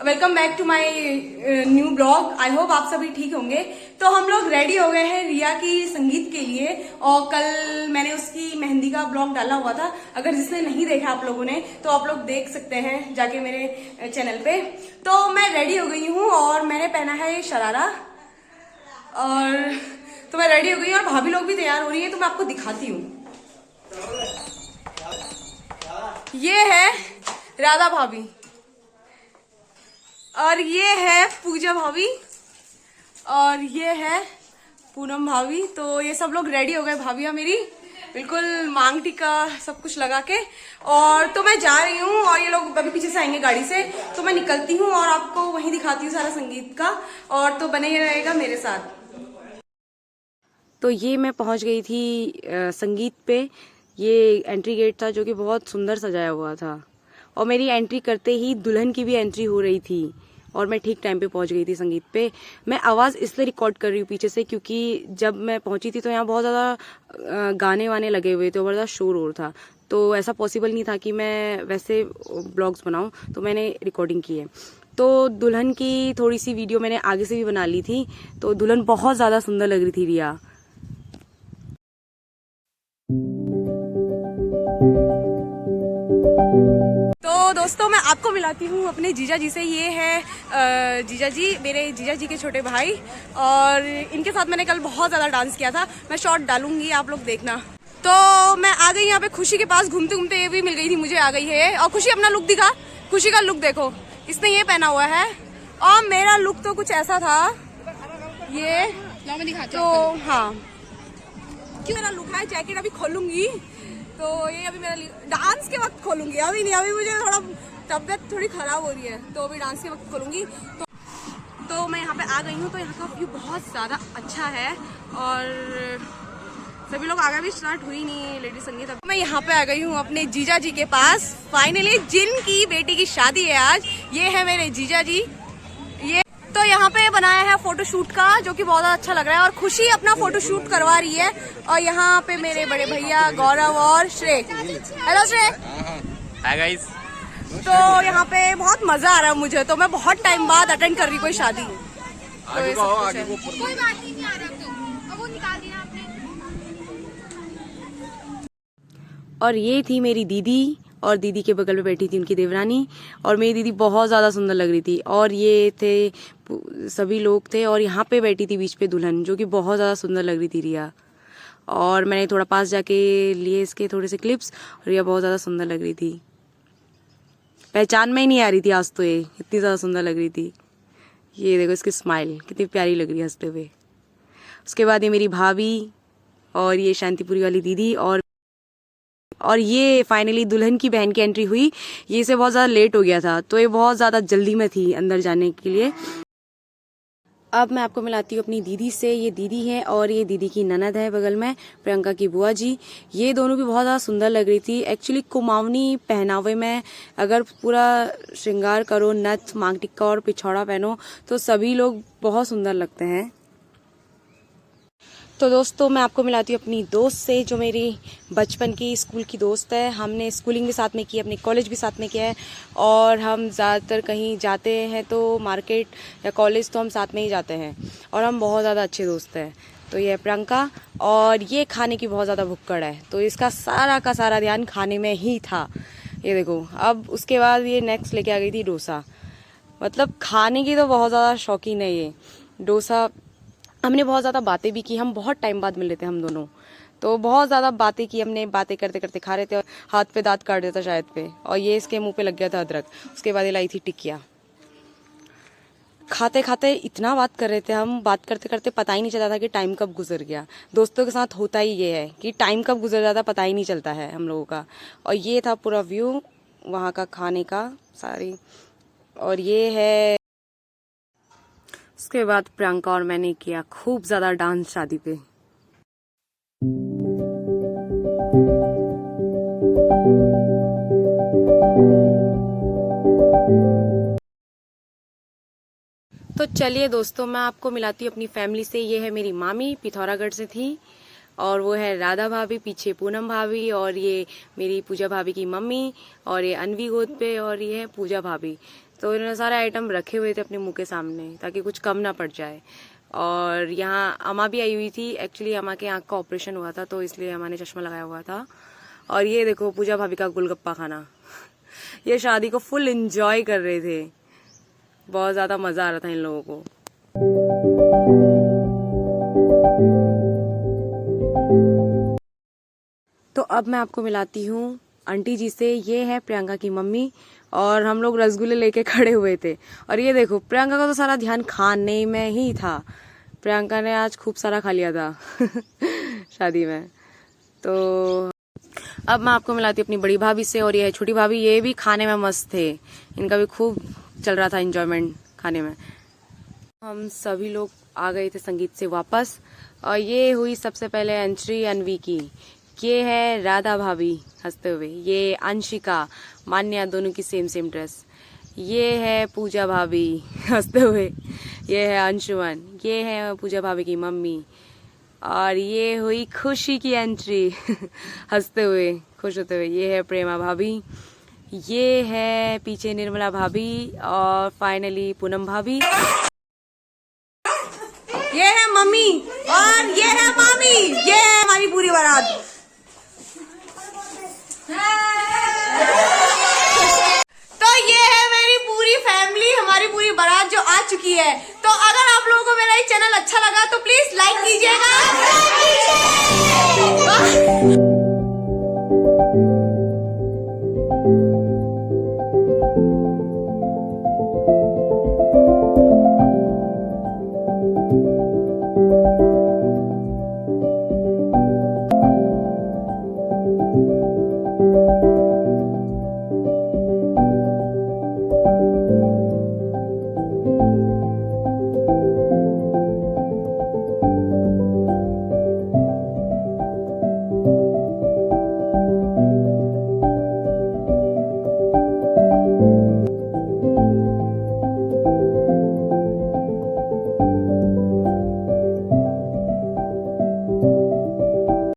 Welcome back to my new blog. I hope आप सभी ठीक होंगे। तो हम लोग रेडी हो गए हैं रिया की संगीत के लिए, और कल मैंने उसकी मेहंदी का ब्लॉग डाला हुआ था। अगर जिसने नहीं देखा आप लोगों ने तो आप लोग देख सकते हैं जाके मेरे चैनल पे। तो मैं रेडी हो गई हूँ और मैंने पहना है ये शरारा, और तो मैं रेडी हो गई हूँ और भाभी लोग भी तैयार हो रही है, तो मैं आपको दिखाती हूँ। ये है राधा भाभी और ये है पूजा भाभी और ये है पूनम भाभी। तो ये सब लोग रेडी हो गए, भाभियां मेरी बिल्कुल मांग टीका सब कुछ लगा के। और तो मैं जा रही हूँ और ये लोग अभी पीछे से आएंगे गाड़ी से, तो मैं निकलती हूँ और आपको वहीं दिखाती हूँ सारा संगीत का। और तो बने ही रहेगा मेरे साथ। तो ये मैं पहुंच गई थी संगीत पे। ये एंट्री गेट था जो कि बहुत सुंदर सजाया हुआ था, और मेरी एंट्री करते ही दुल्हन की भी एंट्री हो रही थी और मैं ठीक टाइम पे पहुंच गई थी संगीत पे। मैं आवाज़ इसलिए रिकॉर्ड कर रही हूँ पीछे से क्योंकि जब मैं पहुंची थी तो यहाँ बहुत ज़्यादा गाने वाने लगे हुए थे और बहुत ज़्यादा शोर और था, तो ऐसा पॉसिबल नहीं था कि मैं वैसे ब्लॉग्स बनाऊँ, तो मैंने रिकॉर्डिंग की है। तो दुल्हन की थोड़ी सी वीडियो मैंने आगे से भी बना ली थी। तो दुल्हन बहुत ज़्यादा सुंदर लग रही थी रिया। तो दोस्तों मैं आपको मिलाती हूँ अपने जीजा जी से। ये है जीजा जी, मेरे जीजा जी के छोटे भाई, और इनके साथ मैंने कल बहुत ज्यादा डांस किया था। मैं शॉर्ट डालूंगी, आप लोग देखना। तो मैं आ गई यहाँ पे खुशी के पास घूमते घूमते, ये भी मिल गई थी मुझे, आ गई है। और खुशी अपना लुक दिखा, खुशी का लुक देखो, इसने ये पहना हुआ है और मेरा लुक तो कुछ ऐसा था। ये तो हाँ, क्यों मेरा लुक है, जैकेट अभी खोलूंगी। तो ये अभी मेरा डांस के वक्त खोलूंगी, अभी नहीं, अभी मुझे थोड़ा तबीयत थोड़ी खराब हो रही है, तो अभी डांस के वक्त खोलूंगी। तो मैं यहाँ पे आ गई हूँ, तो यहाँ का व्यू बहुत ज़्यादा अच्छा है और सभी लोग आगे भी स्टार्ट हुई नहीं लेडी संगीत। अब मैं यहाँ पे आ गई हूँ अपने जीजा जी के पास, फाइनली जिनकी बेटी की शादी है आज। ये है मेरे जीजा जी। ये तो यहाँ पे बनाया है फोटोशूट का, जो कि बहुत अच्छा लग रहा है, और खुशी अपना फोटोशूट करवा रही है। और यहाँ पे मेरे बड़े भैया गौरव और श्रेय। हेलो श्रेय। Hi guys. तो यहाँ पे बहुत मजा आ रहा है मुझे, तो मैं बहुत टाइम बाद अटेंड कर रही कोई शादी। तो ये सब कुछ है। कोई बात नहीं आ रहा तो अब वो निकाल दिया आपने। और ये थी मेरी दीदी, और दीदी के बगल में बैठी थी उनकी देवरानी, और मेरी दीदी बहुत ज़्यादा सुंदर लग रही थी। और ये थे सभी लोग थे, और यहाँ पे बैठी थी बीच पे दुल्हन, जो कि बहुत ज़्यादा सुंदर लग रही थी रिया। और मैंने थोड़ा पास जाके लिए इसके थोड़े से क्लिप्स, और रिया बहुत ज़्यादा सुंदर लग रही थी। पहचान में ही नहीं आ रही थी आज तो, ये इतनी ज़्यादा सुंदर लग रही थी। ये देखो इसकी स्माइल कितनी प्यारी लग रही है हंसते हुए। उसके बाद ये मेरी भाभी, और ये शांतिपुरी वाली दीदी, और ये फाइनली दुल्हन की बहन की एंट्री हुई। ये इसे बहुत ज़्यादा लेट हो गया था, तो ये बहुत ज़्यादा जल्दी में थी अंदर जाने के लिए। अब मैं आपको मिलाती हूँ अपनी दीदी से। ये दीदी है और ये दीदी की ननद है बगल में, प्रियंका की बुआ जी। ये दोनों भी बहुत ज़्यादा सुंदर लग रही थी। एक्चुअली कुमाऊनी पहनावे में अगर पूरा श्रृंगार करो, नथ, मांग टिक्का और पिछौड़ा पहनो, तो सभी लोग बहुत सुंदर लगते हैं। तो दोस्तों मैं आपको मिलाती हूँ अपनी दोस्त से, जो मेरी बचपन की स्कूल की दोस्त है। हमने स्कूलिंग भी साथ में की, अपने कॉलेज भी साथ में किया है, और हम ज़्यादातर कहीं जाते हैं तो मार्केट या कॉलेज तो हम साथ में ही जाते हैं, और हम बहुत ज़्यादा अच्छे दोस्त हैं। तो ये है प्रियंका, और ये खाने की बहुत ज़्यादा भुक्कड़ है, तो इसका सारा का सारा ध्यान खाने में ही था। ये देखो, अब उसके बाद ये नेक्स्ट लेके आ गई थी डोसा। मतलब खाने की तो बहुत ज़्यादा शौकीन है ये डोसा। हमने बहुत ज़्यादा बातें भी की, हम बहुत टाइम बाद मिले थे हम दोनों, तो बहुत ज़्यादा बातें की हमने। बातें करते करते खा रहे थे, और हाथ पे दांत काट देता शायद पे, और ये इसके मुंह पे लग गया था अदरक। उसके बाद ये लाई थी टिकिया। खाते खाते इतना बात कर रहे थे हम, बात करते करते पता ही नहीं चलता था कि टाइम कब गुजर गया। दोस्तों के साथ होता ही ये है कि टाइम कब गुजर जाता पता ही नहीं चलता है हम लोगों का। और ये था पूरा व्यू वहाँ का खाने का सारी। और ये है, उसके बाद प्रियंका और मैंने किया खूब ज़्यादा डांस शादी पे। तो चलिए दोस्तों मैं आपको मिलाती हूँ अपनी फैमिली से। ये है मेरी मामी, पिथौरागढ़ से थी, और वो है राधा भाभी, पीछे पूनम भाभी, और ये मेरी पूजा भाभी की मम्मी, और ये अनवी गोद पे, और ये है पूजा भाभी। तो इन्होंने सारे आइटम रखे हुए थे अपने मुंह के सामने ताकि कुछ कम ना पड़ जाए। और यहाँ अम्मा भी आई हुई थी। एक्चुअली अम्मा के आंख का ऑपरेशन हुआ था तो इसलिए अम्मा ने चश्मा लगाया हुआ था। और ये देखो पूजा भाभी का गोलगप्पा खाना। ये शादी को फुल एंजॉय कर रहे थे, बहुत ज्यादा मजा आ रहा था इन लोगों को। तो अब मैं आपको मिलाती हूँ आंटी जी से। ये है प्रियंका की मम्मी और हम लोग रसगुल्ले लेके खड़े हुए थे। और ये देखो प्रियंका का तो सारा ध्यान खाने में ही था। प्रियंका ने आज खूब सारा खा लिया था शादी में। तो अब मैं आपको मिलाती हूँ अपनी बड़ी भाभी से। और ये है छोटी भाभी, ये भी खाने में मस्त थे। इनका भी खूब चल रहा था एंजॉयमेंट खाने में। हम सभी लोग आ गए थे संगीत से वापस। और ये हुई सबसे पहले एंट्री अनवी की। ये है राधा भाभी हंसते हुए, ये अंशिका, मान्या, दोनों की सेम ड्रेस। ये है पूजा भाभी हंसते हुए, ये है अंशुमन, ये है पूजा भाभी की मम्मी। और ये हुई खुशी की एंट्री हंसते हुए, खुश होते हुए। ये है प्रेमा भाभी, ये है पीछे निर्मला भाभी और फाइनली पूनम भाभी। ये है मम्मी और ये है मामी, ये है हमारी पूरी बारात। तो ये है मेरी पूरी फैमिली, हमारी पूरी बारात जो आ चुकी है। तो अगर आप लोगों को मेरा ये चैनल अच्छा लगा तो प्लीज लाइक कीजिएगा।